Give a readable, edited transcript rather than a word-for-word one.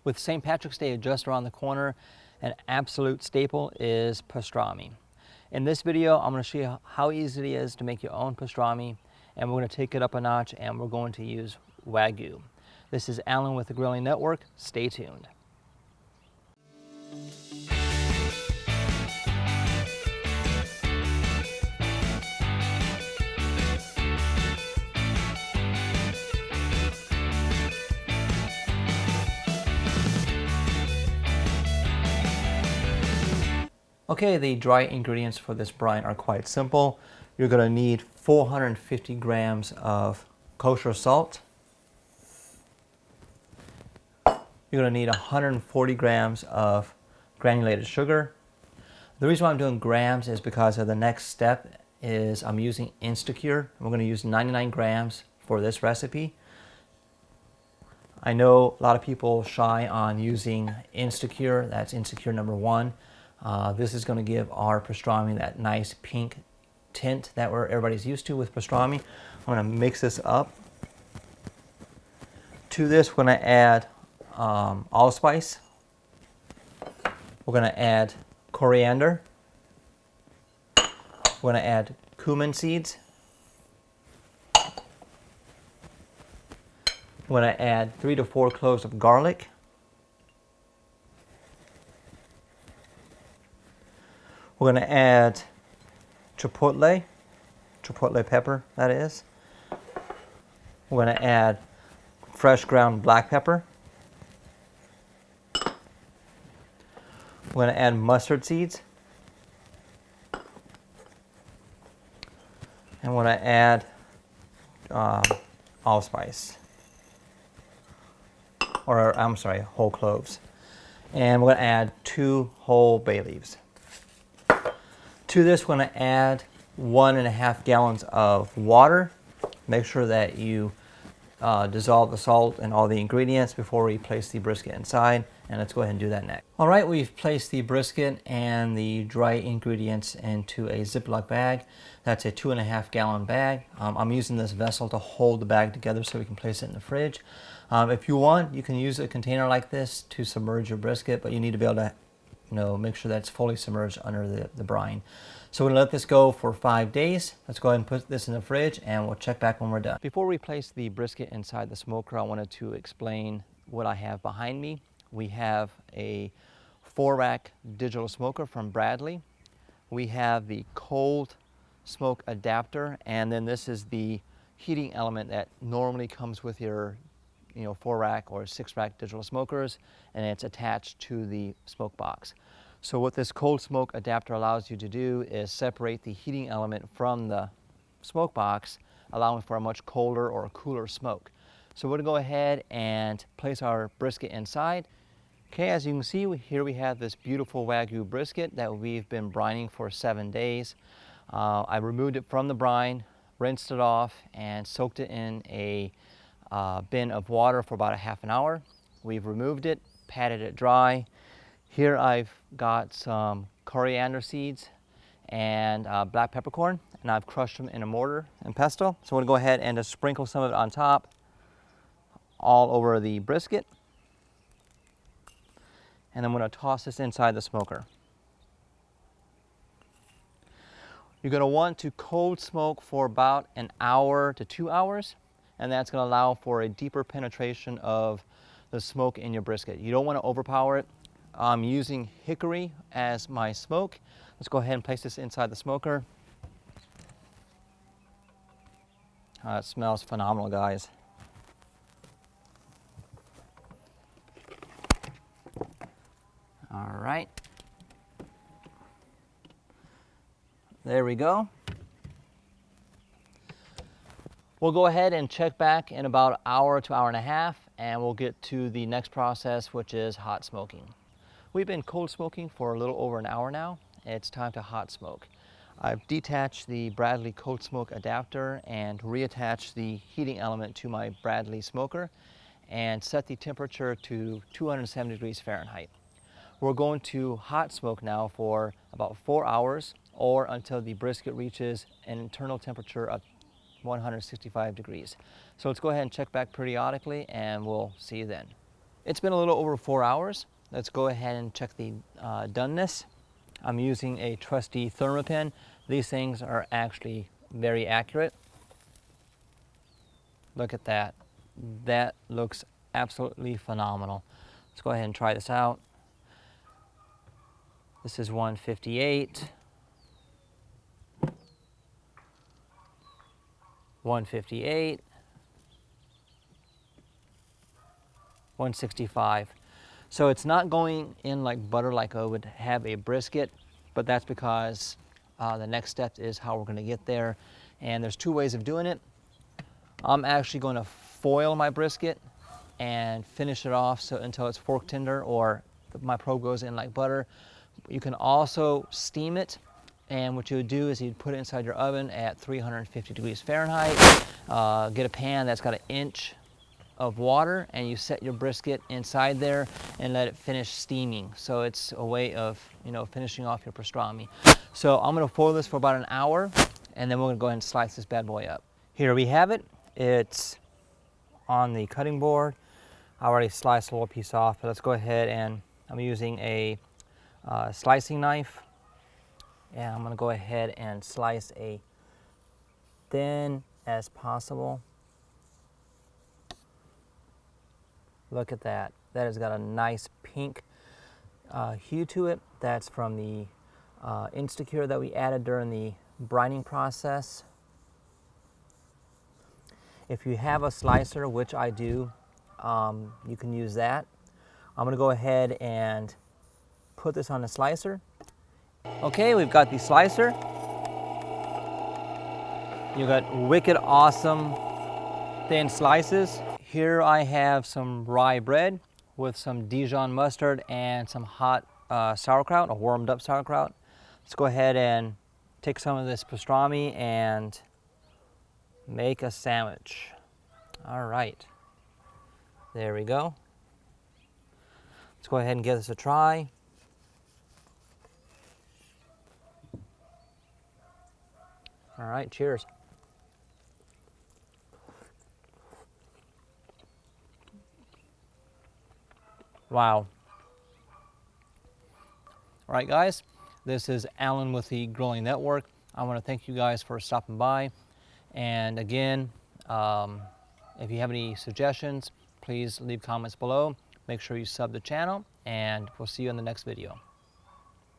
With St. Patrick's Day just around the corner, an absolute staple is pastrami. In this video, I'm going to show you how easy it is to make your own pastrami, and we're going to take it up a notch and we're going to use Wagyu. This is Alan with the Grilling Network. Stay tuned. Okay, the dry ingredients for this brine are quite simple. You're going to need 450 grams of kosher salt. You're going to need 140 grams of granulated sugar. The reason why I'm doing grams is because of the next step is I'm using Insta Cure. We're going to use 99 grams for this recipe. I know a lot of people shy on using Insta Cure. That's Insta Cure number 1. This is going to give our pastrami that nice pink tint that everybody's used to with pastrami. I'm going to mix this up. To this, we're going to add allspice. We're going to add coriander. We're going to add cumin seeds. We're going to add 3 to 4 cloves of garlic. We're going to add Chipotle Pepper, that is. We're going to add fresh ground black pepper. We're going to add mustard seeds. And we're going to add allspice. Or, I'm sorry, whole cloves. And we're going to add 2 whole bay leaves. To this, we're going to add 1.5 gallons of water. Make sure that you dissolve the salt and all the ingredients before we place the brisket inside. And let's go ahead and do that next. All right, we've placed the brisket and the dry ingredients into a Ziploc bag. That's a 2.5 gallon bag. I'm using this vessel to hold the bag together so we can place it in the fridge. If you want, you can use a container like this to submerge your brisket, but you need to be able to make sure that it's fully submerged under the brine. So we're going to let this go for 5 days. Let's go ahead and put this in the fridge and we'll check back when we're done. Before we place the brisket inside the smoker, I wanted to explain what I have behind me. We have a 4-rack digital smoker from Broadleaf. We have the cold smoke adapter, and then this is the heating element that normally comes with your 4-rack or 6-rack digital smokers, and it's attached to the smoke box. So what this cold smoke adapter allows you to do is separate the heating element from the smoke box, allowing for a much colder or cooler smoke. So we're going to go ahead and place our brisket inside. Okay, as you can see, here we have this beautiful Wagyu brisket that we've been brining for 7 days. I removed it from the brine, rinsed it off, and soaked it in a bin of water for about a half an hour. We've removed it, patted it dry. Here I've got some coriander seeds and black peppercorn, and I've crushed them in a mortar and pestle. So I'm going to go ahead and just sprinkle some of it on top, all over the brisket. And I'm going to toss this inside the smoker. You're going to want to cold smoke for about an hour to 2 hours, and that's going to allow for a deeper penetration of the smoke in your brisket. You don't want to overpower it. I'm using hickory as my smoke. Let's go ahead and place this inside the smoker. It smells phenomenal, guys. All right. There we go. We'll go ahead and check back in about an hour to hour and a half, and we'll get to the next process, which is hot smoking. We've been cold smoking for a little over an hour now. It's time to hot smoke. I've detached the Broadleaf cold smoke adapter and reattached the heating element to my Broadleaf smoker and set the temperature to 270 degrees Fahrenheit. We're going to hot smoke now for about 4 hours or until the brisket reaches an internal temperature of 165 degrees. So let's go ahead and check back periodically and we'll see you then. It's been a little over 4 hours. Let's go ahead and check the doneness. I'm using a trusty Thermapen. These things are actually very accurate. Look at that. That looks absolutely phenomenal. Let's go ahead and try this out. This is 158. 158. 165. So it's not going in like butter like I would have a brisket, but that's because the next step is how we're going to get there. And there's two ways of doing it. I'm actually going to foil my brisket and finish it off so until it's fork tender, or my probe goes in like butter. You can also steam it, and what you would do is you'd put it inside your oven at 350 degrees Fahrenheit. Get a pan that's got 1 inch of water, and you set your brisket inside there and let it finish steaming. So it's a way of, you know, finishing off your pastrami. So I'm going to foil this for about an hour, and then we're going to go ahead and slice this bad boy up. Here we have it. It's on the cutting board. I already sliced a little piece off, but let's go ahead, and I'm using a slicing knife, and I'm going to go ahead and slice a thin as possible. Look at that. That has got a nice pink hue to it. That's from the Insta Cure that we added during the brining process. If you have a slicer, which I do, you can use that. I'm going to go ahead and put this on the slicer. Okay, we've got the slicer. You've got wicked awesome thin slices. Here I have some rye bread with some Dijon mustard and some hot sauerkraut, or warmed up sauerkraut. Let's go ahead and take some of this pastrami and make a sandwich. All right, there we go. Let's go ahead and give this a try. All right, cheers. Wow. All right, guys, this is Alan with the Grilling Network. I want to thank you guys for stopping by. And again, if you have any suggestions, please leave comments below. Make sure you sub the channel, and we'll see you in the next video.